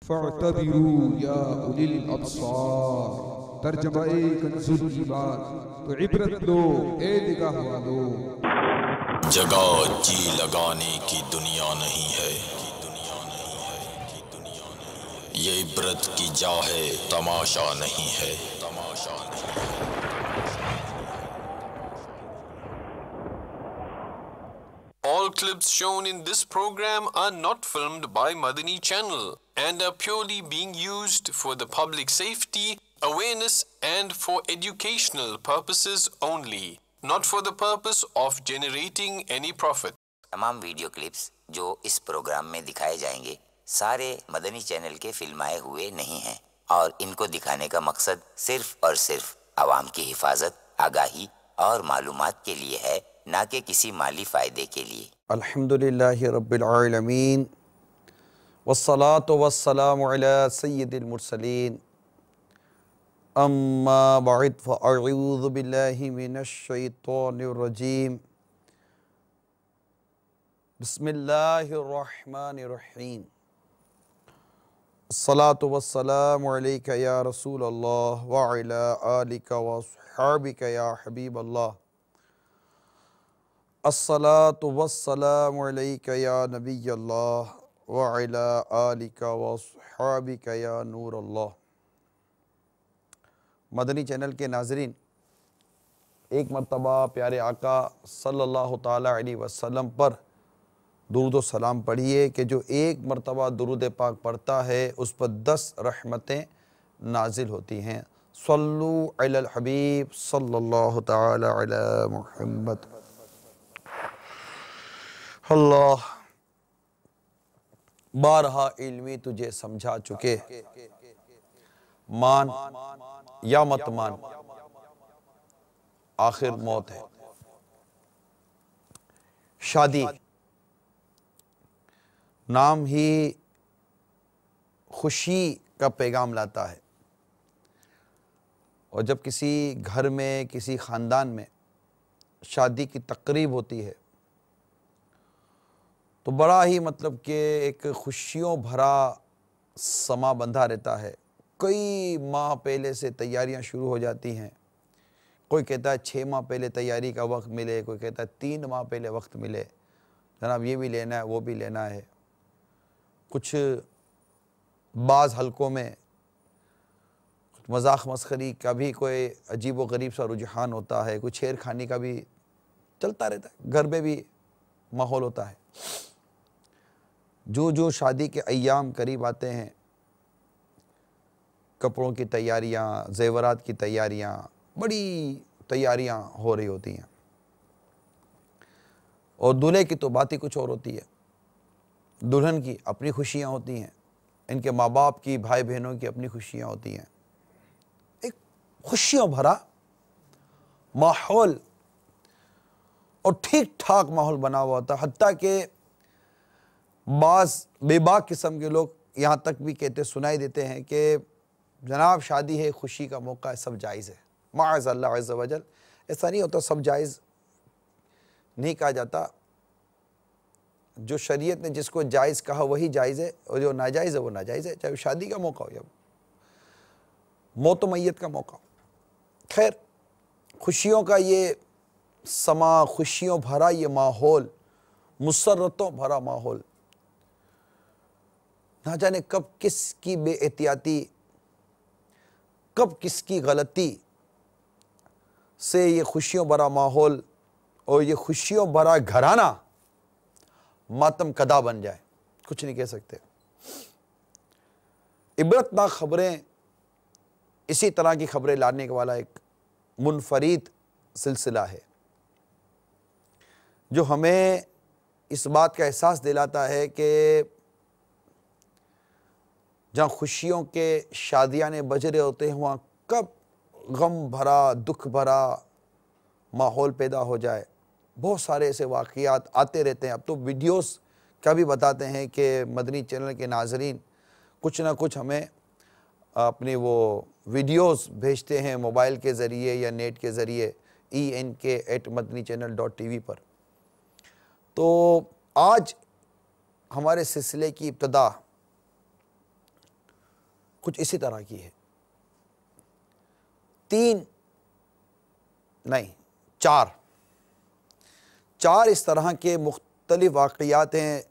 فاعتبروا یا اولی الابصار، ترجمہ کنزل ایمان، تو عبرت لو اے نگاہ والو۔ جگہ جی لگانے کی دنیا نہیں ہے، یہ عبرت کی جا ہے، تماشا نہیں ہے۔ All clips shown in this program are not filmed by Madani Channel and are purely being used for the public safety, awareness and for educational purposes only, not for the purpose of generating any profit. تمام video clips جو اس programme میں دکھائے جائیں گے سارے مدنی channel کے فلمائے ہوئے نہیں ہیں، اور ان کو دکھانے کا مقصد صرف اور صرف عوام کی حفاظت، آگاہی اور معلومات کے لیے ہے، نہ کہ کسی مالی فائدے کے لیے۔ الحمدللہ رب العالمین والصلاة والسلام علی سید المرسلین، اما بعد فاعوذ باللہ من الشیطان الرجیم، بسم اللہ الرحمن الرحیم، الصلاة والسلام علیکہ یا رسول اللہ وعلی آلک واصحابک یا حبیب اللہ، الصلاة والسلام علیکہ یا نبی اللہ وعلی آلک واصحابک یا نور اللہ۔ مدنی چینل کے ناظرین، ایک مرتبہ پیارے آقا صلی اللہ تعالیٰ علیہ وسلم پر درود و سلام پڑھیے کہ جو ایک مرتبہ درود پاک پڑھتا ہے اس پر 10 رحمتیں نازل ہوتی ہیں۔ صلو علی الحبیب صلی اللہ تعالی علی محمد۔ اللہ بارہا علمی تجھے سمجھا چکے، مان یا مت مان، آخر موت ہے۔ شادی نام ہی خوشی کا پیغام لاتا ہے، اور جب کسی گھر میں، کسی خاندان میں شادی کی تقریب ہوتی ہے تو بڑا ہی مطلب کہ ایک خوشیوں بھرا سما بندھا رہتا ہے۔ کئی ماہ پہلے سے تیاریاں شروع ہو جاتی ہیں، کوئی کہتا ہے 6 ماہ پہلے تیاری کا وقت ملے، کوئی کہتا ہے 3 ماہ پہلے وقت ملے، جناب یہ بھی لینا ہے وہ بھی لینا ہے۔ کچھ بعض حلقوں میں مذاق مسخری کا بھی کوئی عجیب و غریب سا رجحان ہوتا ہے، کوئی چھیر خانی کا بھی چلتا رہتا ہے، گھر میں بھی ماحول ہوتا ہے۔ جو شادی کے ایام قریب آتے ہیں، کپڑوں کی تیاریاں، زیورات کی تیاریاں، بڑی تیاریاں ہو رہی ہوتی ہیں، اور دولہے کی تو بات ہی کچھ اور ہوتی ہے۔ دلہن کی اپنی خوشیاں ہوتی ہیں، ان کے ماں باپ کی، بھائی بہنوں کی اپنی خوشیاں ہوتی ہیں۔ ایک خوشیوں بھرا ماحول اور ٹھیک ٹھاک ماحول بنا ہوا ہوتا ہے، حتیٰ کہ بعض بے باک قسم کے لوگ یہاں تک بھی کہتے سنائی دیتے ہیں کہ جناب شادی ہے، خوشی کا موقع ہے، سب جائز ہے۔ معاذ اللہ عز و جل، ایسا نہیں ہوتا، سب جائز نہیں کہا جاتا۔ جو شریعت نے جس کو جائز کہا وہی جائز ہے، اور جو ناجائز ہے وہ ناجائز ہے، چاہے شادی کا موقع ہو یا موت و میت کا موقع ہو۔ خیر، خوشیوں کا یہ سما، خوشیوں بھرا یہ ماحول، مسرتوں بھرا ماحول، نہ جانے کب کس کی بے احتیاطی، کب کس کی غلطی سے یہ خوشیوں بھرا ماحول اور یہ خوشیوں بھرا گھرانہ ماتم کدا بن جائے، کچھ نہیں کہہ سکتے۔ عبرتناک خبریں، اسی طرح کی خبریں لانے والا ایک منفرد سلسلہ ہے جو ہمیں اس بات کا احساس دلاتا ہے کہ جہاں خوشیوں کے شادیانے بج رہے ہوتے ہیں وہاں کب غم بھرا، دکھ بھرا ماحول پیدا ہو جائے۔ بہت سارے ایسے واقعات آتے رہتے ہیں۔ اب تو ویڈیوز کا بھی بتاتے ہیں کہ مدنی چینل کے ناظرین کچھ نہ کچھ ہمیں اپنی وہ ویڈیوز بھیجتے ہیں موبائل کے ذریعے یا نیٹ کے ذریعے enk@madanichannel.tv پر۔ تو آج ہمارے سلسلے کی ابتدا کچھ اسی طرح کی ہے. 3 نہیں 4 اس طرح کے مختلف واقعات ہیں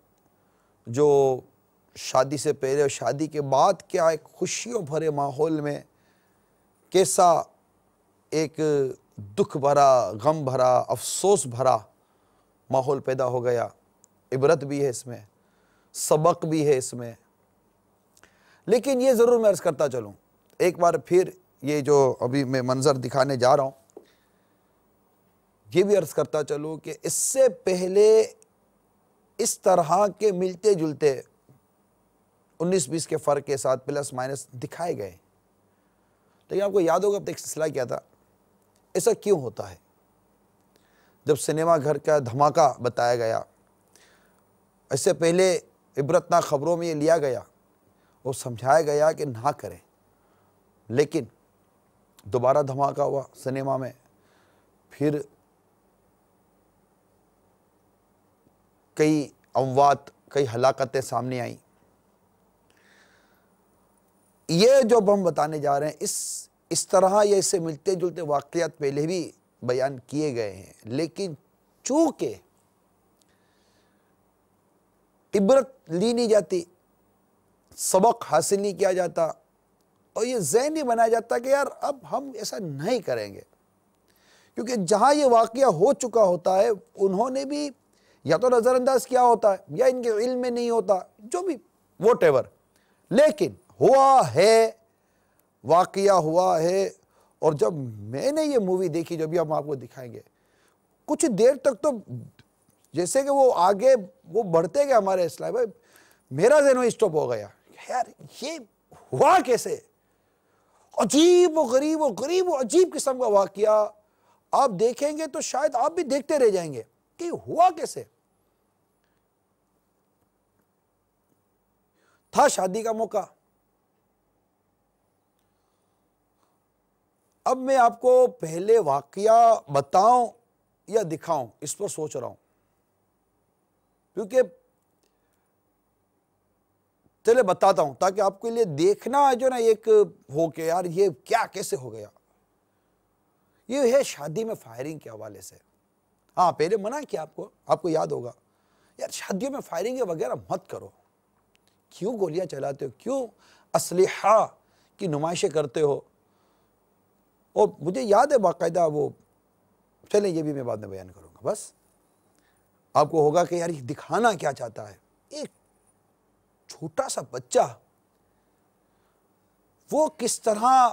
جو شادی سے پہلے اور شادی کے بعد کیا ایک خوشیوں بھرے ماحول میں کیسا ایک دکھ بھرا، غم بھرا، افسوس بھرا ماحول پیدا ہو گیا. عبرت بھی ہے اس میں، سبق بھی ہے اس میں. لیکن یہ ضرور میں عرض کرتا چلوں ایک بار پھر، یہ جو ابھی میں منظر دکھانے جا رہا ہوں یہ بھی عرض کرتا چلوں کہ اس سے پہلے اس طرح کے ملتے جلتے 19-20 کے فرق کے ساتھ پلس مائنس دکھائے گئے. لیکن آپ کو یاد ہوگا اب تک سلسلہ کیا تھا، ایسا کیوں ہوتا ہے؟ جب سنیما گھر کا دھماکہ بتایا گیا، اس سے پہلے عبرتناک خبروں میں یہ لیا گیا، وہ سمجھایا گیا کہ نہ کریں، لیکن دوبارہ دھماکہ ہوا سنیما میں، پھر کئی اموات، کئی ہلاکتیں سامنے آئیں. یہ جو ہم بتانے جا رہے ہیں اس طرح یا اس سے ملتے جلتے واقعات پہلے بھی بیان کیے گئے ہیں، لیکن چونکہ عبرت لی نہیں جاتی، سبق حاصل نہیں کیا جاتا، اور یہ ذہن نہیں بنایا جاتا کہ یار اب ہم ایسا نہیں کریں گے، کیونکہ جہاں یہ واقعہ ہو چکا ہوتا ہے انہوں نے بھی یا تو نظر انداز کیا ہوتا ہے یا ان کے علم میں نہیں ہوتا، جو بھی واٹ ایور، لیکن ہوا ہے، واقعہ ہوا ہے. اور جب میں نے یہ مووی دیکھی، جو بھی ہم آپ کو دکھائیں گے، کچھ دیر تک تو جیسے کہ وہ آگے وہ بڑھتے گئے ہمارے اسلام بھائی، میرا ذہن میں اسٹاپ ہو گیا، یار یہ ہوا کیسے؟ عجیب و غریب و عجیب قسم کا واقعہ آپ دیکھیں گے تو شاید آپ بھی دیکھتے رہ جائیں گے کہ ہوا کیسے. تھا شادی کا موقع. اب میں آپ کو پہلے واقعہ بتاؤں یا دکھاؤں، اس پر سوچ رہا ہوں، کیونکہ چلے بتاتا ہوں تاکہ آپ کے لیے دیکھنا جو نا ایک ہو کہ یار یہ کیا کیسے ہو گیا. یہ ہے شادی میں فائرنگ کے حوالے سے. ہاں پہلے منع کیا آپ کو یاد ہوگا، یار شادیوں میں فائرنگ وغیرہ مت کرو، کیوں گولیاں چلاتے ہو، کیوں اسلحہ کی نمائشیں کرتے ہو. اور مجھے یاد ہے باقاعدہ وہ، چلیں یہ بھی میں بعد میں بیان کروں گا. بس آپ کو ہوگا کہ یار یہ دکھانا کیا چاہتا ہے. ایک چھوٹا سا بچہ وہ کس طرح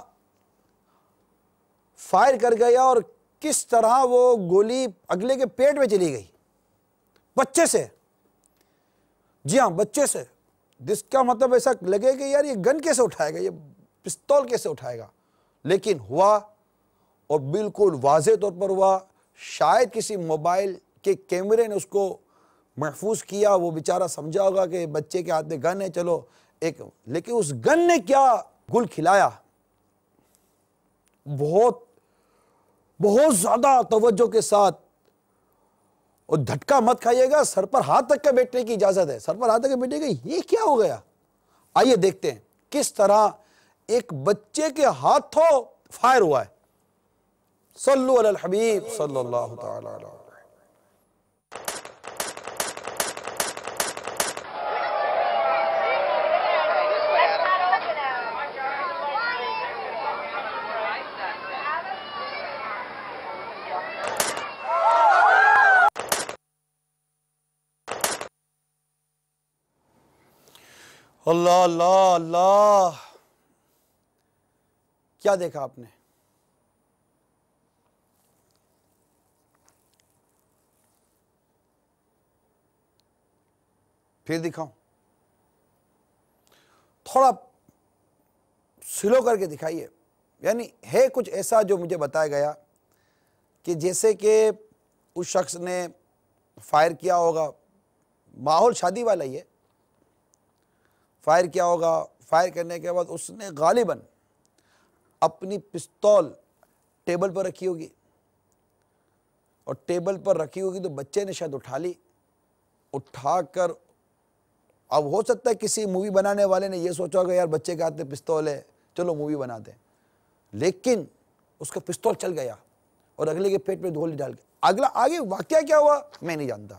فائر کر گیا اور کس طرح وہ گولی اگلے کے پیٹ میں چلی گئی، بچے سے. جی ہاں بچے سے، جس کا مطلب ایسا لگے کہ یار یہ گن کیسے اٹھائے گا، یہ پستول کیسے اٹھائے گا. لیکن ہوا، اور بالکل واضح طور پر ہوا. شاید کسی موبائل کے کیمرے نے اس کو محفوظ کیا، وہ بیچارہ سمجھا ہوگا کہ بچے کے ہاتھ میں گن ہے، چلو ایک، لیکن اس گن نے کیا گل کھلایا. بہت زیادہ توجہ کے ساتھ، اور دھٹکا مت کھائیے گا، سر پر ہاتھ تک کے بیٹھنے کی اجازت ہے، سر پر ہاتھ تک کے بیٹھنے کی. یہ کیا ہو گیا؟ آئیے دیکھتے ہیں کس طرح ایک بچے کے ہاتھوں فائر ہوا ہے. صلو علی الحبیب صلی اللہ تعالی علیہ وسلم. اللہ اللہ اللہ، کیا دیکھا آپ نے؟ پھر دکھاؤں، تھوڑا سلو کر کے دکھائیے. یعنی ہے کچھ ایسا جو مجھے بتایا گیا کہ جیسے کہ اس شخص نے فائر کیا ہوگا، ماحول شادی والا ہی ہے، فائر کیا ہوگا. فائر کرنے کے بعد اس نے غالباً اپنی پستول ٹیبل پر رکھی ہوگی، اور ٹیبل پر رکھی ہوگی تو بچے نے شاید اٹھا لی، اٹھا کر اب ہو سکتا ہے کسی مووی بنانے والے نے یہ سوچا ہوگا یار بچے کے ہاتھ میں پستول ہے, چلو مووی بناتے ہیں, لیکن اس کا پستول چل گیا اور اگلے کے پیٹ میں گولی ڈال کے اگلا آگے واقعہ کیا ہوا میں نہیں جانتا.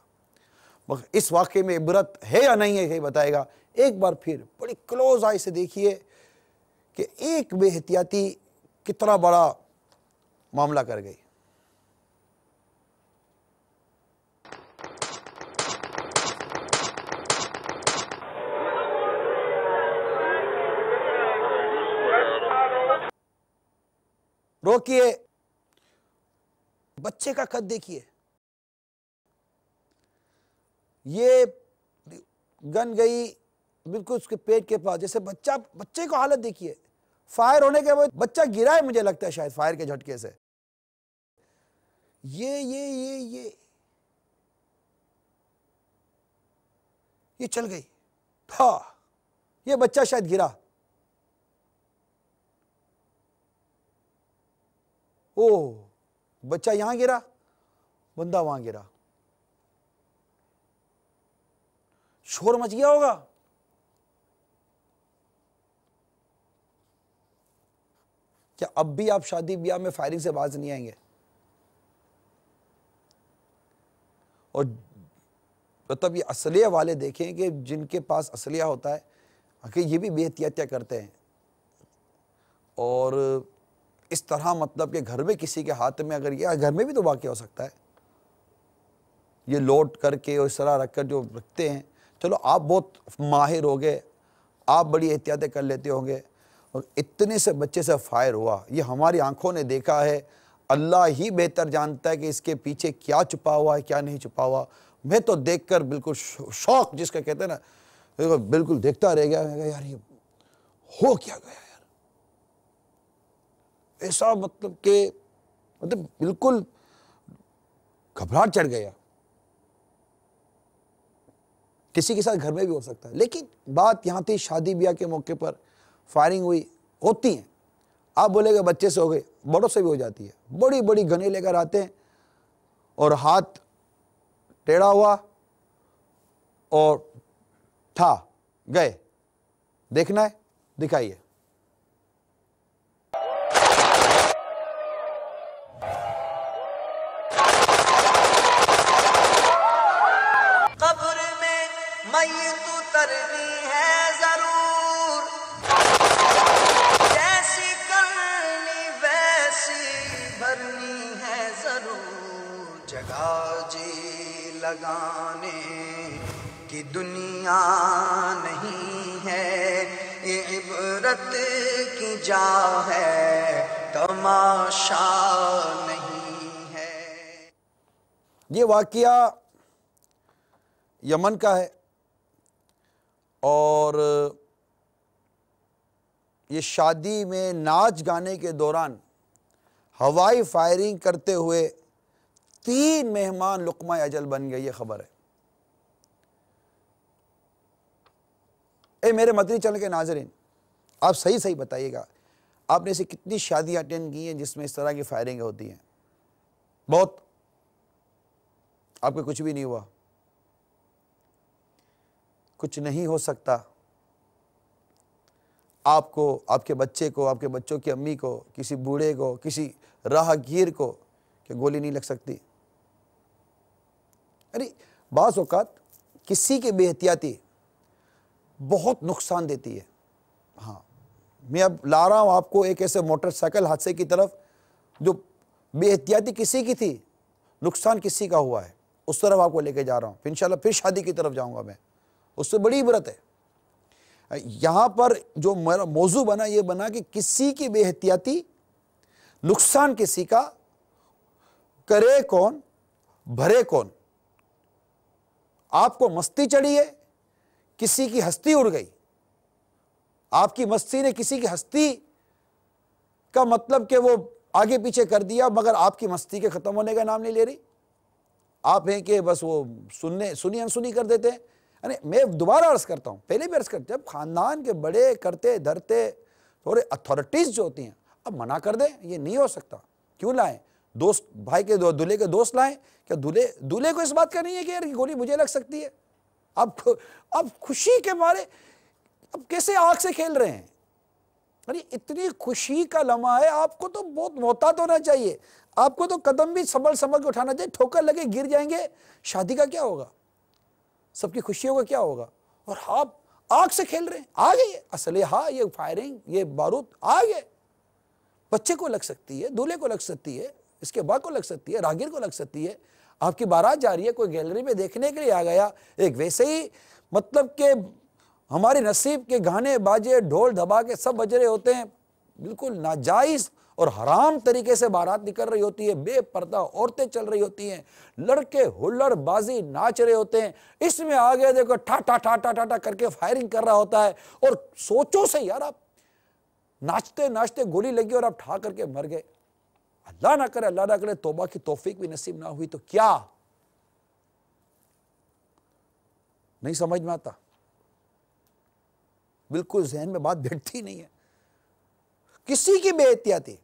اس واقعے میں عبرت ہے یا نہیں ہے یہ بتائے گا. ایک بار پھر بڑی کلوز آئی سے دیکھیے کہ ایک بے احتیاطی کتنا بڑا معاملہ کر گئی. روکیے, بچے کا قد دیکھیے, یہ گن گئی بالکل اس کے پیٹ کے پاس, جیسے بچے کو حالت دیکھیے, فائر ہونے کے بعد بچہ گرا ہے مجھے لگتا ہے شاید فائر کے جھٹکے سے. یہ چل گئی, ہاں یہ بچہ شاید گرا, بچہ یہاں گرا, بندہ وہاں گرا, شور مچ گیا ہوگا. کیا اب بھی آپ شادی بیاہ میں فائرنگ سے باز نہیں آئیں گے؟ اور مطلب یہ اسلحے والے دیکھیں کہ جن کے پاس اسلحہ ہوتا ہے کہ یہ بھی بے احتیاطیاں کرتے ہیں, اور اس طرح مطلب کہ گھر میں کسی کے ہاتھ میں, اگر یہ گھر میں بھی تو واقع ہو سکتا ہے, یہ لوڈ کر کے اور اس طرح رکھ کر جو رکھتے ہیں. چلو آپ بہت ماہر ہو گئے, آپ بڑی احتیاطیں کر لیتے ہوں گے, اور اتنے سے بچے سے فائر ہوا, یہ ہماری آنکھوں نے دیکھا ہے, اللہ ہی بہتر جانتا ہے کہ اس کے پیچھے کیا چھپا ہوا ہے کیا نہیں چھپا ہوا. میں تو دیکھ کر بالکل شوق جس کا کہتے ہیں نا, بالکل دیکھتا رہ گیا, میں کہا یار یہ ہو کیا گیا یار, ایسا مطلب کہ بالکل گھبراہٹ چڑھ گیا. کسی کے ساتھ گھر میں بھی ہو سکتا ہے, لیکن بات یہاں تھی شادی بیاہ کے موقع پر فائرنگ ہوئی, ہوتی ہیں. آپ بولے گا بچے سے ہو گئے, بڑوں سے بھی ہو جاتی ہے. بڑی بڑی گنیں لے کر آتے ہیں اور ہاتھ ٹیڑھا ہوا اور تھا گئے. دیکھنا ہے دکھائیے. قبر میں میت اترنی ہے ضرور, جیسی کرنی ویسی بھرنی ہے ضرور. جگہ جی لگانے کی دنیا نہیں ہے, یہ عبرت کی جا ہے, تماشا نہیں ہے. یہ واقعہ یمن کا ہے, اور یہ شادی میں ناچ گانے کے دوران ہوائی فائرنگ کرتے ہوئے 3 مہمان لقمہ اجل بن گئے, یہ خبر ہے. اے میرے مدنی چینل کے ناظرین, آپ صحیح بتائیے گا, آپ نے ایسی کتنی شادیاں اٹینڈ کی ہیں جس میں اس طرح کی فائرنگ ہوتی ہیں؟ بہت. آپ کو کچھ بھی نہیں ہوا؟ کچھ نہیں ہو سکتا. آپ کو, آپ کے بچے کو, آپ کے بچوں کی امی کو, کسی بوڑھے کو, کسی راہ گیر کو کہ گولی نہیں لگ سکتی؟ ارے بعض اوقات کسی کی بے احتیاطی بہت نقصان دیتی ہے. ہاں میں اب لا رہا ہوں آپ کو ایک ایسے موٹر سائیکل حادثے کی طرف جو بے احتیاطی کسی کی تھی, نقصان کسی کا ہوا ہے, اس طرف آپ کو لے کے جا رہا ہوں. پھر انشاءاللہ پھر شادی کی طرف جاؤں گا میں, اس سے بڑی عبرت ہے. یہاں پر جو میرا موضوع بنا یہ بنا کہ کسی کی بے احتیاطی نقصان کسی کا, کرے کون بھرے کون. آپ کو مستی چڑھی ہے, کسی کی ہستی اڑ گئی. آپ کی مستی نے کسی کی ہستی کا مطلب کہ وہ آگے پیچھے کر دیا, مگر آپ کی مستی کے ختم ہونے کا نام نہیں لے رہی. آپ ہیں کہ بس وہ سنی انسنی کر دیتے ہیں. میں دوبارہ عرض کرتا ہوں, پہلے بھی عرض کرتا ہوں, جب خاندان کے بڑے کرتے دھرتے تھوڑے اتھارٹیز جو ہوتی ہیں اب منع کر دیں, یہ نہیں ہو سکتا. کیوں لائیں؟ دوست بھائی کے دولہے کے دوست لائیں, کیا دولہے کو اس بات کا نہیں ہے کہ یار گولی مجھے لگ سکتی ہے؟ اب خوشی کے مارے اب کیسے آگ سے کھیل رہے ہیں؟ ارے اتنی خوشی کا لمحہ ہے، آپ کو تو بہت محتاط ہونا چاہیے، آپ کو تو قدم بھی سنبھل کے اٹھانا چاہیے، ٹھوکر لگے گر جائیں گے، شادی کا کیا ہوگا، سب کی خوشیوں کا کیا ہوگا؟ اور آپ آگ سے کھیل رہے ہیں، آگے اسلحہ، یہ فائرنگ، یہ بارود آگے، بچے کو لگ سکتی ہے، دولہے کو لگ سکتی ہے، اس کے باپ کو لگ سکتی ہے، راہگیر کو لگ سکتی ہے، آپ کی بارات جا رہی ہے، کوئی گیلری میں دیکھنے کے لیے آ گیا، ایک ویسے ہی مطلب کہ ہمارے نصیب کے گانے باجے ڈھول دھماکے سب بج رہے ہوتے ہیں، بالکل ناجائز اور حرام طریقے سے بارات نکل رہی ہوتی ہے، بے پردہ عورتیں چل رہی ہوتی ہیں، لڑکے ہلڑ بازی ناچ رہے ہوتے ہیں، اس میں آگے دیکھو ٹھا ٹھا ٹھا ٹھا ٹھا کر کے فائرنگ کر رہا ہوتا ہے، اور سوچو سے یار، آپ ناچتے ناچتے گولی لگی اور آپ ٹھا کر کے مر گئے، اللہ نہ کرے توبہ کی توفیق بھی نصیب نہ ہوئی تو کیا؟ نہیں سمجھ میں آتا، بالکل ذہن میں بات بیٹھتی نہیں ہے، کسی کی بے احتیاطی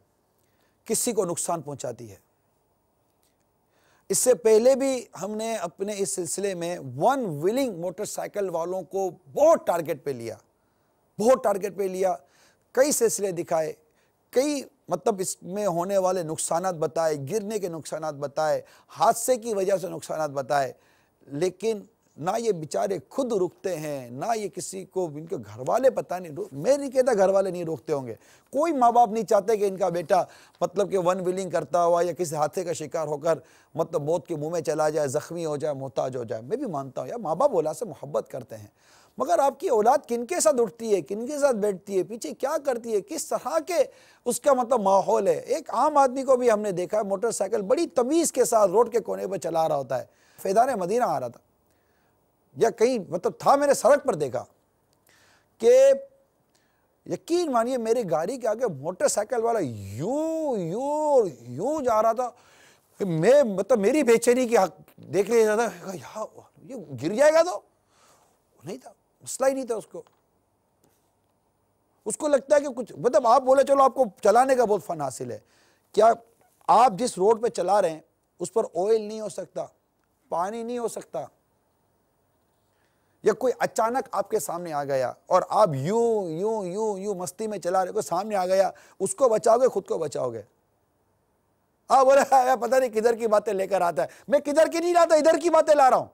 کسی کو نقصان پہنچاتی ہے۔ اس سے پہلے بھی ہم نے اپنے اس سلسلے میں ون ویلنگ موٹر سائیکل والوں کو بہت ٹارگٹ پہ لیا، کئی سلسلے دکھائے، کئی مطلب اس میں ہونے والے نقصانات بتائے، گرنے کے نقصانات بتائے، حادثے کی وجہ سے نقصانات بتائے، لیکن نہ یہ بیچارے خود رکتے ہیں، نہ یہ کسی کو، ان کے گھر والے پتہ نہیں، میں نہیں کہتا گھر والے نہیں روکتے ہوں گے، کوئی ماں باپ نہیں چاہتے کہ ان کا بیٹا مطلب کہ ون ویلنگ کرتا ہوا یا کسی حادثے کا شکار ہو کر مطلب موت کے منہ میں چلا جائے، زخمی ہو جائے، محتاج ہو جائے۔ میں بھی مانتا ہوں یار، ماں باپ اولاد سے محبت کرتے ہیں، مگر آپ کی اولاد کن کے ساتھ اٹھتی ہے، کن کے ساتھ بیٹھتی ہے، پیچھے کیا کرتی ہے، کس طرح کے اس کا مطلب ماحول ہے۔ ایک عام آدمی کو بھی ہم نے دیکھا ہے موٹر سائیکل بڑی تمیز کے ساتھ روڈ کے کونے پہ چلا رہا ہوتا ہے، فیضان مدینہ آ رہا تھا یا کہیں مطلب تھا، میں نے سڑک پر دیکھا کہ یقین مانیے میری گاڑی کے آگے موٹر سائیکل والا یوں جا رہا تھا کہ میں مطلب میری بے چینی کی دیکھ لیا تھا، یہ گر جائے گا تو نہیں تھا، مسئلہ ہی نہیں تھا اس کو لگتا ہے کہ کچھ مطلب آپ بولے چلو آپ کو چلانے کا بہت فن حاصل ہے، کیا آپ جس روڈ پہ چلا رہے ہیں اس پر آئل نہیں ہو سکتا، پانی نہیں ہو سکتا، یا کوئی اچانک آپ کے سامنے آ گیا اور آپ یوں مستی میں چلا رہے، کوئی سامنے آ گیا، اس کو بچاؤ گے خود کو بچاؤ گے؟ آپ بولے پتہ نہیں کدھر کی باتیں لے کر آتا ہے، میں کدھر کی نہیں لاتا، ادھر کی باتیں لا رہا ہوں،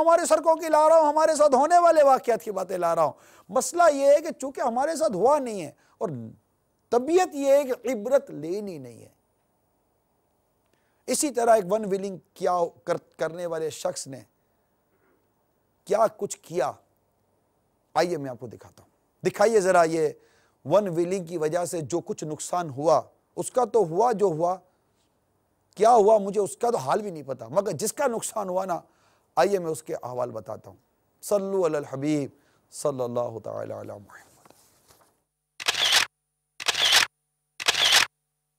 ہمارے سڑکوں کی لا رہا ہوں، ہمارے ساتھ ہونے والے واقعات کی باتیں لا رہا ہوں۔ مسئلہ یہ ہے کہ چونکہ ہمارے ساتھ ہوا نہیں ہے، اور طبیعت یہ ہے کہ عبرت لینی نہیں ہے۔ اسی طرح ایک ون ویلنگ کرنے والے شخص نے کیا کچھ کیا، آئیے میں آپ کو دکھاتا ہوں، دکھائیے ذرا یہ ون ویلنگ کی وجہ سے جو کچھ نقصان ہوا، اس کا تو ہوا جو ہوا، کیا ہوا مجھے اس کا تو حال بھی نہیں پتا، مگر جس کا نقصان ہوا نا، آئیے میں اس کے احوال بتاتا ہوں۔ صلو علی الحبیب صلی اللہ تعالی علی محمد۔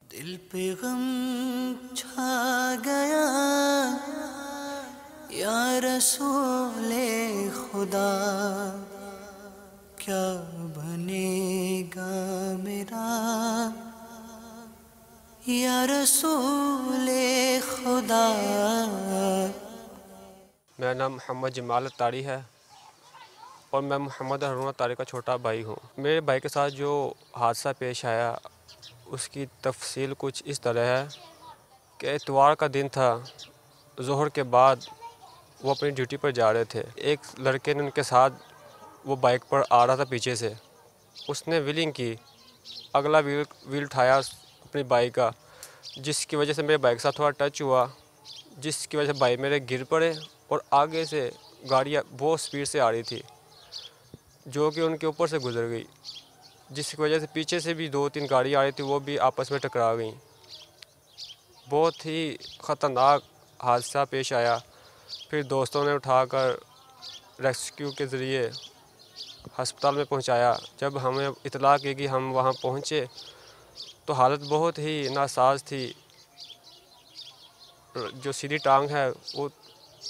دل پہ غم چھا گیا یا رسول خدا، کیا بنے گا میرا یا رسول خدا۔ میرا نام محمد جمال اتاری ہے اور میں محمد ہارون اتاری کا چھوٹا بھائی ہوں۔ میرے بھائی کے ساتھ جو حادثہ پیش آیا اس کی تفصیل کچھ اس طرح ہے کہ اتوار کا دن تھا، ظہر کے بعد وہ اپنی ڈیوٹی پر جا رہے تھے، ایک لڑکے نے ان کے ساتھ وہ بائک پر آ رہا تھا پیچھے سے، اس نے ویلنگ کی، اگلا ویل اٹھایا اپنی بائک کا، جس کی وجہ سے میرے بائک کے ساتھ تھوڑا ٹچ ہوا، جس کی وجہ سے بائک میرے گر پڑے، اور آگے سے گاڑیاں بہت سپیڈ سے آ رہی تھی جو کہ ان کے اوپر سے گزر گئی، جس کی وجہ سے پیچھے سے بھی 2-3 گاڑیاں آ رہی تھیں، وہ بھی آپس میں ٹکرا گئیں۔ بہت ہی خطرناک حادثہ پیش آیا، پھر دوستوں نے اٹھا کر ریسکیو کے ذریعے ہسپتال میں پہنچایا۔ جب ہمیں اطلاع کی کہ ہم وہاں پہنچے تو حالت بہت ہی ناساز تھی، جو سیدھی ٹانگ ہے وہ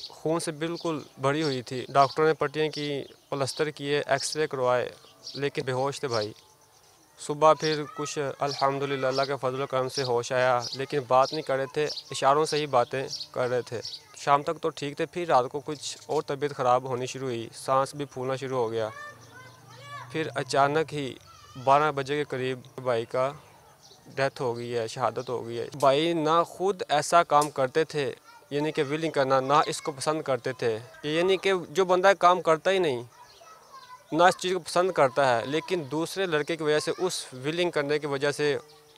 خون سے بالکل بھری ہوئی تھی، ڈاکٹروں نے پٹیاں کی، پلسٹر کیے، ایکس رے کروائے، لیکن بے ہوش تھے بھائی۔ صبح پھر کچھ الحمدللہ اللہ کے فضل و کرم سے ہوش آیا، لیکن بات نہیں کر رہے تھے، اشاروں سے ہی باتیں کر رہے تھے۔ شام تک تو ٹھیک تھے، پھر رات کو کچھ اور طبیعت خراب ہونی شروع ہوئی، سانس بھی پھولنا شروع ہو گیا۔ پھر اچانک ہی 12 بجے کے قریب بھائی کا ڈیتھ ہو گئی ہے، شہادت ہو گئی ہے۔ بھائی نہ خود ایسا کام کرتے تھے، یعنی کہ ویلنگ کرنا، نہ اس کو پسند کرتے تھے، یعنی کہ جو بندہ کام کرتا ہی نہیں، نہ اس چیز کو پسند کرتا ہے، لیکن دوسرے لڑکے کی وجہ سے، اس ویلنگ کرنے کی وجہ سے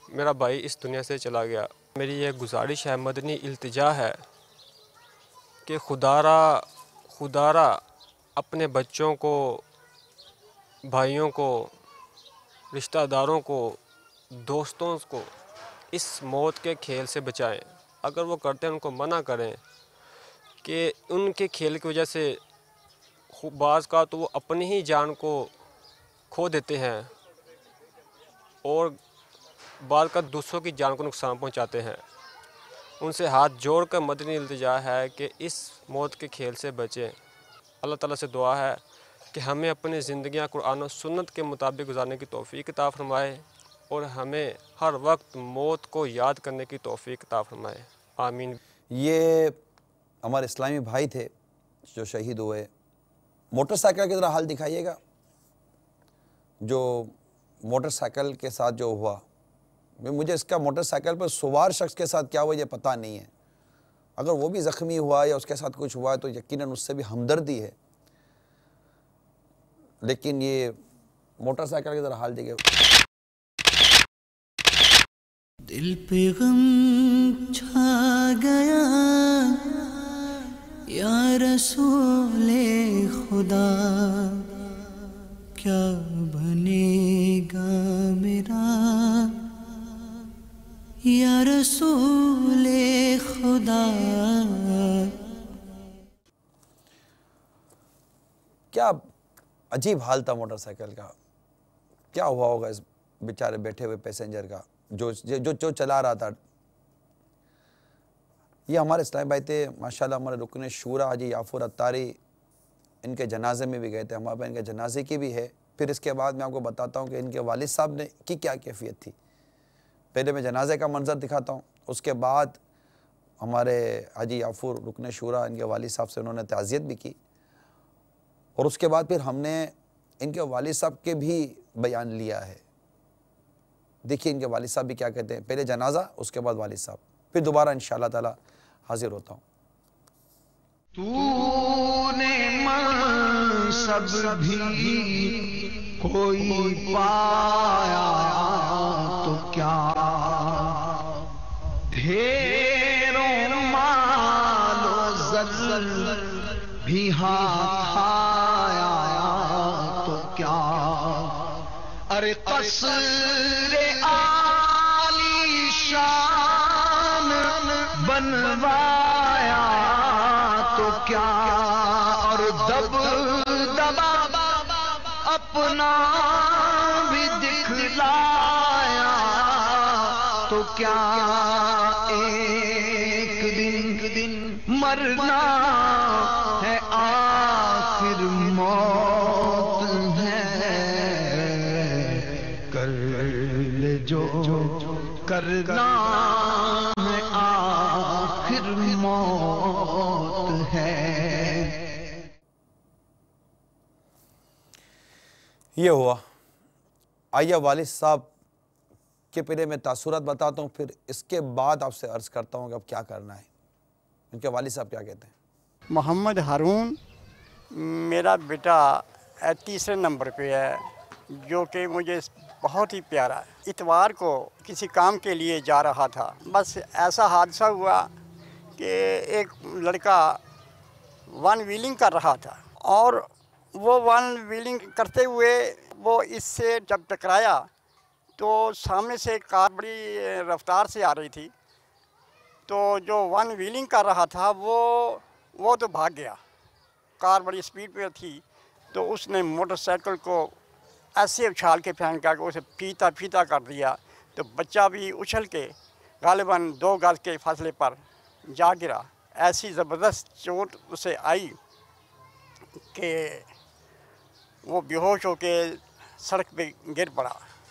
میرا بھائی اس دنیا سے چلا گیا۔ میری یہ گزارش ہے، مدنی التجا ہے کہ خدا را اپنے بچوں کو، بھائیوں کو، رشتہ داروں کو، دوستوں کو اس موت کے کھیل سے بچائیں۔ اگر وہ کرتے ہیں ان کو منع کریں کہ ان کے کھیل کی وجہ سے بعض کا تو وہ اپنی ہی جان کو کھو دیتے ہیں اور بعض کا دوسروں کی جان کو نقصان پہنچاتے ہیں۔ ان سے ہاتھ جوڑ کر مدنی التجا ہے کہ اس موت کے کھیل سے بچیں۔ اللہ تعالیٰ سے دعا ہے کہ ہمیں اپنی زندگیاں قرآن و سنت کے مطابق گزارنے کی توفیق عطا فرمائے اور ہمیں ہر وقت موت کو یاد کرنے کی توفیق عطا فرمائے، آمین۔ یہ ہمارے اسلامی بھائی تھے جو شہید ہوئے۔ موٹر سائیکل کی ذرا حال دکھائیے گا، جو موٹر سائیکل کے ساتھ جو ہوا، مجھے اس کا موٹر سائیکل پر سوار شخص کے ساتھ کیا ہوا یہ پتہ نہیں ہے۔ اگر وہ بھی زخمی ہوا یا اس کے ساتھ کچھ ہوا ہے تو یقیناً اس سے بھی ہمدردی ہے، لیکن یہ موٹر سائیکل کی ذرا حال دیکھیں۔ دل پہ غم چھا گیا یا رسول خدا، کیا بنے گا میرا یا رسول خدا۔ کیا عجیب حال تھا موٹر سائیکل کا، کیا ہوا ہوگا اس بیچارے بیٹھے ہوئے پیسنجر کا جو چلا رہا تھا۔ یہ ہمارے اسلامی بھائی تھے ماشاءاللہ، ہمارے رکن شورا حاجی یافور اتاری، ان کے جنازے میں بھی گئے تھے، ہمارے پاس ان کے جنازے کی بھی ہے۔ پھر اس کے بعد میں آپ کو بتاتا ہوں کہ ان کے والد صاحب نے کی کیا کیفیت تھی۔ پہلے میں جنازے کا منظر دکھاتا ہوں، اس کے بعد ہمارے حاجی یافور رکن شورا، ان کے والد صاحب سے انہوں نے تعزیت بھی کی، اور اس کے بعد پھر ہم نے ان کے والد صاحب کے بھی بیان لیا ہے۔ دیکھیے ان کے والد صاحب بھی کیا کہتے ہیں، پہلے جنازہ اس کے بعد والد صاحب، پھر دوبارہ انشاءاللہ تعالی حاضر ہوتا ہوں۔ تو نے منصب بھی کوئی پایا تو کیا، ڈھیروں مال و زر بھی ہاتھ آیا تو کیا، ارے قصر عالی شان بنوایا تو کیا، اور دبدبا اپنا بھی دکھلایا تو کیا، ایک دن مرنا ہے آخر موت ہے، کر لے جو کرنا ہے آخر موت ہے۔ یہ ہوا۔ آئیے والد صاحب کے پہلے میں تاثرات بتاتا ہوں، پھر اس کے بعد آپ سے عرض کرتا ہوں کہ اب کیا کرنا ہے۔ ان کے والد صاحب کیا کہتے ہیں؟ محمد ہارون میرا بیٹا تیسرے نمبر پہ ہے، جو کہ مجھے بہت ہی پیارا ہے۔ اتوار کو کسی کام کے لیے جا رہا تھا، بس ایسا حادثہ ہوا کہ ایک لڑکا ون ویلنگ کر رہا تھا، اور وہ ون ویلنگ کرتے ہوئے وہ اس سے جب ٹکرایا تو سامنے سے ایک کار بڑی رفتار سے آ رہی تھی، تو جو ون ویلنگ کر رہا تھا وہ تو بھاگ گیا، کار بڑی اسپیڈ پہ تھی، تو اس نے موٹر سائیکل کو ایسے اچھال کے پھینکا کہ اسے پھیتا کر دیا، تو بچہ بھی اچھل کے غالباً 2 گز کے فاصلے پر جا گرا۔ ایسی زبردست چوٹ اسے آئی کہ وہ بے ہوش ہو کے سڑک پہ گر پڑا۔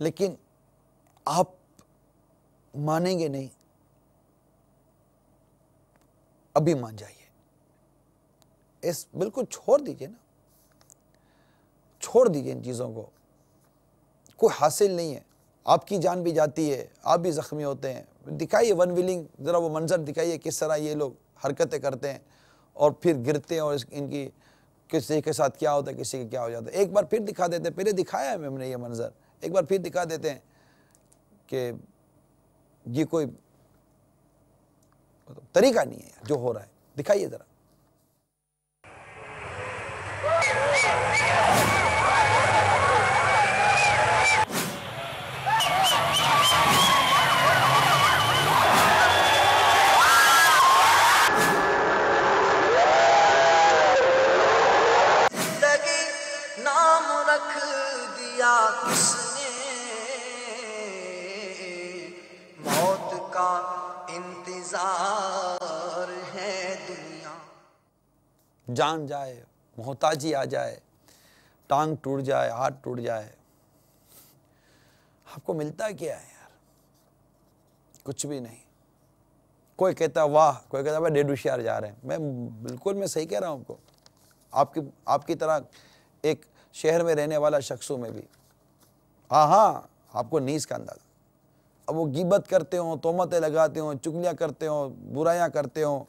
لیکن آپ مانیں گے نہیں، ابھی مان جائیے، اس بالکل چھوڑ دیجئے نا، چھوڑ دیجئے ان چیزوں کو، کوئی حاصل نہیں ہے، آپ کی جان بھی جاتی ہے، آپ بھی زخمی ہوتے ہیں۔ دکھائیے ون ویلنگ، ذرا وہ منظر دکھائیے کس طرح یہ لوگ حرکتیں کرتے ہیں اور پھر گرتے ہیں، اور ان کی کسی کے ساتھ کیا ہوتا ہے، کسی کے کیا ہو جاتا ہے۔ ایک بار پھر دکھا دیتے ہیں، پہلے دکھایا ہے ہم نے یہ منظر، ایک بار پھر دکھا دیتے ہیں کہ یہ کوئی طریقہ نہیں ہے جو ہو رہا ہے، دکھائیے ذرا۔ نام رکھ دیا کس نے، موت کا انتظار ہے دنیا۔ جان جائے، محتاجی آ جائے، ٹانگ ٹوٹ جائے، ہاتھ ٹوٹ جائے، آپ کو ملتا کیا ہے یار؟ کچھ بھی نہیں۔ کوئی کہتا ہے واہ، کوئی کہتا ہے ڈیڈ ہوشیار جا رہے ہیں۔ میں صحیح کہہ رہا ہوں آپ کو، آپ کی طرح ایک شہر میں رہنے والا شخص ہوں میں بھی۔ ہاں آپ کو نیز کا اندازہ۔ اب وہ غیبت کرتے ہوں، تہمتیں لگاتے ہوں، چگلیاں کرتے ہوں، برائیاں کرتے ہوں،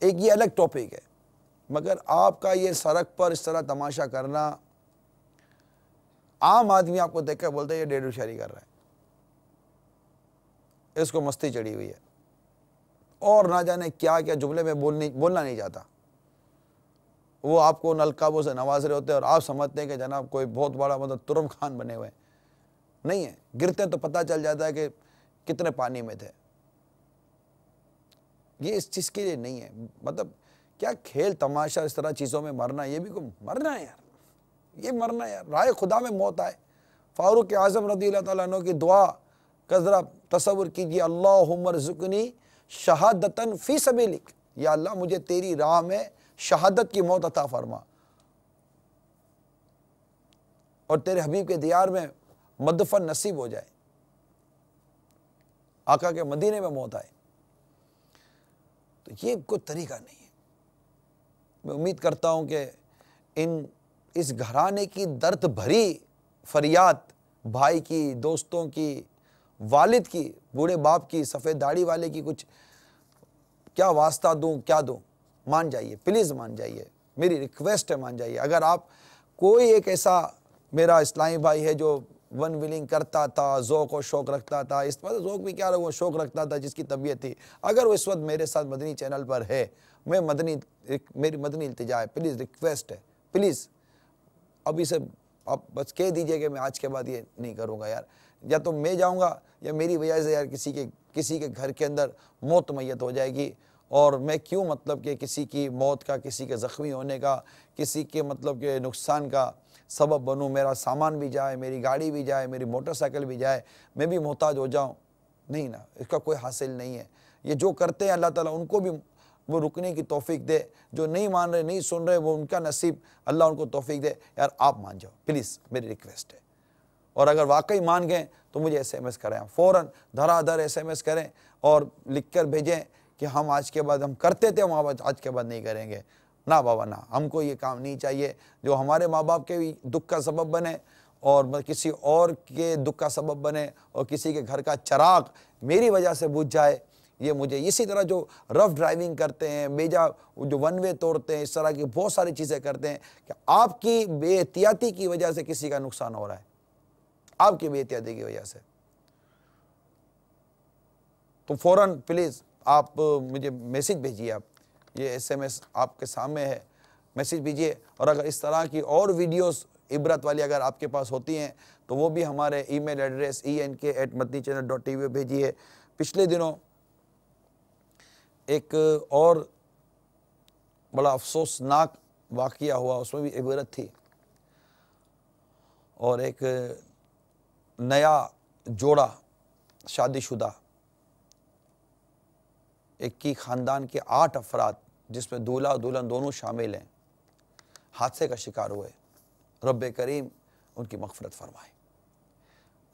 ایک یہ الگ ٹاپک ہے، مگر آپ کا یہ سڑک پر اس طرح تماشا کرنا، عام آدمی آپ کو دیکھ کر بولتا ہے یہ ڈیڈ ہوشیاری کر رہا ہے، اس کو مستی چڑھی ہوئی ہے، اور نہ جانے کیا کیا جملے میں بولنا نہیں چاہتا۔ وہ آپ کو نلقابوں سے نواز رہے ہوتے ہیں اور آپ سمجھتے ہیں کہ جناب کوئی بہت بڑا ترم خان بنے ہوئے ہیں۔ نہیں ہے، گرتے تو پتہ چل جاتا ہے کہ کتنے پانی میں تھے۔ یہ اس چیز کے لیے نہیں ہے، کیا کھیل تماشا اس طرح چیزوں میں مرنا، یہ بھی کوئی مرنا ہے یار، یہ مرنا ہے یار۔ رائے خدا میں موت آئے، فاروق اعظم رضی اللہ تعالیٰ عنہ کی دعا کا ذرا تصور کیجئے، اللہم ارزقنی شہادتاً فی سبیلک، یا اللہ مجھے تیری راہ میں شہادت کی موت عطا فرما، اور تیرے حبیب کے دیار میں مدفن نصیب ہو جائے، آقا کے مدینے میں موت آئے۔ تو یہ کوئی طریقہ نہیں ہے۔ میں امید کرتا ہوں کہ اس گھرانے کی درد بھری فریاد، بھائی کی، دوستوں کی، والد کی، بوڑھے باپ کی، سفید داڑھی والے کی، کچھ کیا واسطہ دوں، کیا دوں، مان جائیے، پلیز مان جائیے، میری ریکویسٹ ہے، مان جائیے۔ اگر آپ کوئی ایک ایسا میرا اسلامی بھائی ہے جو ون ویلنگ کرتا تھا، ذوق و شوق رکھتا تھا، اس پر ذوق بھی کیا رہا، وہ شوق رکھتا تھا، جس کی طبیعت تھی، اگر وہ اس وقت میرے ساتھ مدنی چینل پر ہے، میری مدنی التجا ہے، پلیز ریکویسٹ ہے، پلیز ابھی سے آپ بس کہہ دیجئے کہ میں آج کے بعد یہ نہیں کروں گا یار، یا تو میں جاؤں گا یا میری وجہ سے یار کسی کے گھر کے اندر موت میت ہو جائے گی، اور میں کیوں کہ کسی کی موت کا، کسی کے زخمی ہونے کا، کسی کے کہ نقصان کا سبب بنوں، میرا سامان بھی جائے، میری گاڑی بھی جائے، میری موٹر سائیکل بھی جائے، میں بھی محتاج ہو جاؤں، نہیں نا، اس کا کوئی حاصل نہیں ہے۔ یہ جو کرتے ہیں اللہ تعالیٰ ان کو بھی وہ رکنے کی توفیق دے، جو نہیں مان رہے، نہیں سن رہے، وہ ان کا نصیب، اللہ ان کو توفیق دے۔ یار آپ مان جاؤ پلیز، میری ریکویسٹ ہے، اور اگر واقعی مان گئے تو مجھے ایس ایم ایس کریں، فوراً دھرا دھر ایس ایم ایس کریں اور لکھ کر بھیجیں کہ ہم آج کے بعد ہم کرتے تھے، ہم آج کے بعد نہیں کریں گے۔ نہ بابا نہ، ہم کو یہ کام نہیں چاہیے جو ہمارے ماں باپ کے بھی دکھ کا سبب بنے، اور کسی اور کے دکھ کا سبب بنے، اور کسی کے گھر کا چراغ میری وجہ سے بجھ جائے۔ یہ مجھے اسی طرح جو رف ڈرائیونگ کرتے ہیں، بیجا جو ون وے توڑتے ہیں، اس طرح کی بہت ساری چیزیں کرتے ہیں کہ آپ کی بے احتیاطی کی وجہ سے کسی کا نقصان ہو رہا ہے، آپ کی بے احتیاطی کی وجہ سے۔ تو فوراً پلیز آپ مجھے میسیج بھیجیے، آپ یہ ایس ایم ایس آپ کے سامنے ہے، میسیج بھیجیے، اور اگر اس طرح کی اور ویڈیوز عبرت والی اگر آپ کے پاس ہوتی ہیں تو وہ بھی ہمارے ای میل ایڈریس enk@madnichannel.tv بھیجیے۔ پچھلے دنوں ایک اور بڑا افسوسناک واقعہ ہوا، اس میں بھی عبرت تھی، اور ایک نیا جوڑا شادی شدہ، ایک ہی خاندان کے 8 افراد جس میں دولہا اور دلہن دونوں شامل ہیں، حادثے کا شکار ہوئے۔ رب کریم ان کی مغفرت فرمائے۔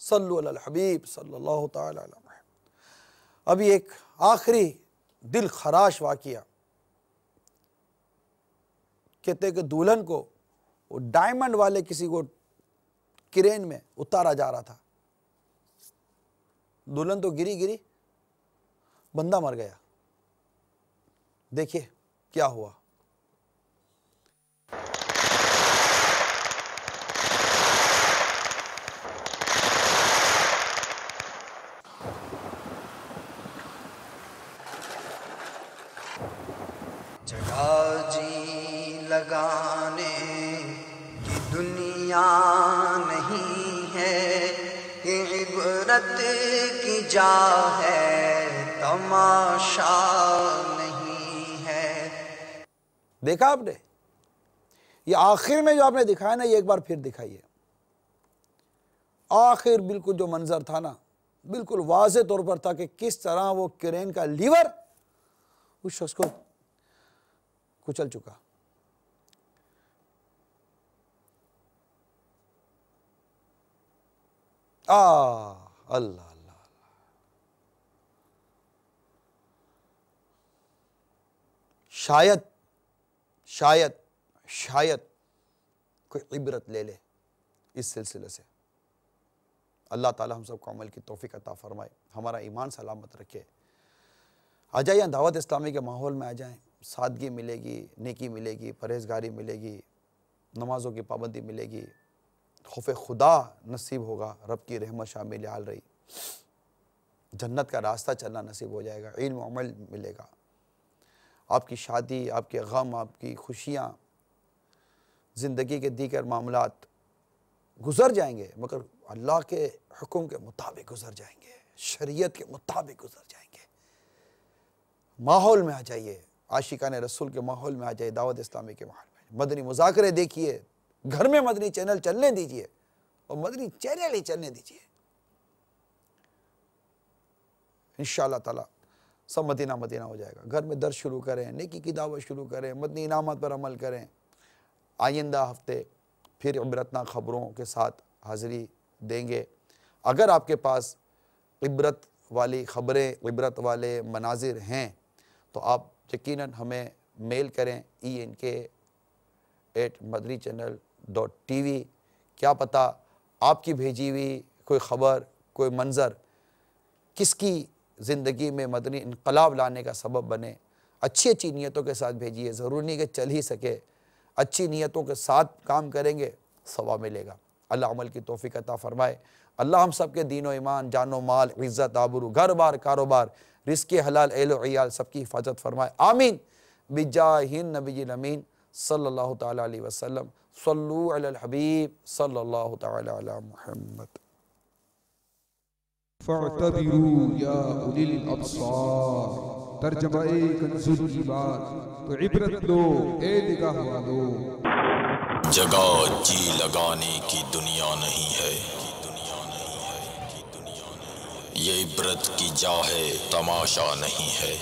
صلو علی الحبیب صلی اللہ تعالی علیہ وسلم۔ ابھی ایک آخری دل خراش واقعہ، کہتے کہ دلہن کو وہ ڈائمنڈ والے کسی کو کرین میں اتارا جا رہا تھا، دلہن تو گری، بندہ مر گیا۔ دیکھیے کیا ہوا۔ جگہ جی لگانے کی دنیا نہیں ہے، یہ عبرت کی جا ہے، تماشا نہیں ہے۔ دیکھا آپ نے، یہ آخر میں جو آپ نے دکھایا نا، یہ ایک بار پھر دکھائیے۔ آخر بالکل جو منظر تھا نا، بالکل واضح طور پر تھا کہ کس طرح وہ کرین کا لیور اس شخص کو کچل چکا۔ اللہ اللہ، شاید کوئی عبرت لے لے اس سلسلے سے۔ اللہ تعالی ہم سب کو عمل کی توفیق عطا فرمائے، ہمارا ایمان سلامت رکھے۔ آ جائیں دعوت اسلامی کے ماحول میں آ جائیں، سادگی ملے گی، نیکی ملے گی، پرہیزگاری ملے گی، نمازوں کی پابندی ملے گی، خوف خدا نصیب ہوگا، رب کی رحمت شامل حال رہی، جنت کا راستہ چلنا نصیب ہو جائے گا، علم و عمل ملے گا، آپ کی شادی، آپ کے غم، آپ کی خوشیاں، زندگی کے دیگر معاملات گزر جائیں گے، مگر اللہ کے حکم کے مطابق گزر جائیں گے، شریعت کے مطابق گزر جائیں گے۔ ماحول میں آ جائیے، عاشقان رسول کے ماحول میں آ جائیے، دعوت اسلامی کے ماحول میں مدنی مذاکرے دیکھیے، گھر میں مدنی چینل چلنے دیجیے، اور مدنی چینل ہی چلنے دیجیے۔ انشاءاللہ تعالی سب مدینہ ہو جائے گا۔ گھر میں درس شروع کریں، نیکی کی دعوت شروع کریں، مدنی انعامات پر عمل کریں۔ آئندہ ہفتے پھر عبرتناک خبروں کے ساتھ حاضری دیں گے۔ اگر آپ کے پاس عبرت والی خبریں، عبرت والے مناظر ہیں تو آپ یقیناً ہمیں میل کریں enk@madanichannel.tv۔ کیا پتہ آپ کی بھیجی ہوئی کوئی خبر، کوئی منظر کس کی زندگی میں مدنی انقلاب لانے کا سبب بنے۔ اچھی نیتوں کے ساتھ بھیجیے، ضروری نہیں کہ چل ہی سکے، اچھی نیتوں کے ساتھ کام کریں گے، ثواب ملے گا۔ اللہ عمل کی توفیق عطا فرمائے۔ اللہ ہم سب کے دین و ایمان، جان و مال، عزت آبرو، گھر بار، کاروبار، رزق حلال، اہل و عیال سب کی حفاظت فرمائے، آمین بجاہ النبی الامین صلی اللہ تعالی علیہ وسلم۔ صلو علی الحبیب صلی اللہ تعالی علی محمد۔ فاعتبروا یا اولی الابصار، ترجمہ کنز الایمان، تو عبرت لو اے نگاہ والو۔ جگہ جی لگانے کی دنیا نہیں ہے، یہ عبرت کی جا ہے، تماشا نہیں ہے۔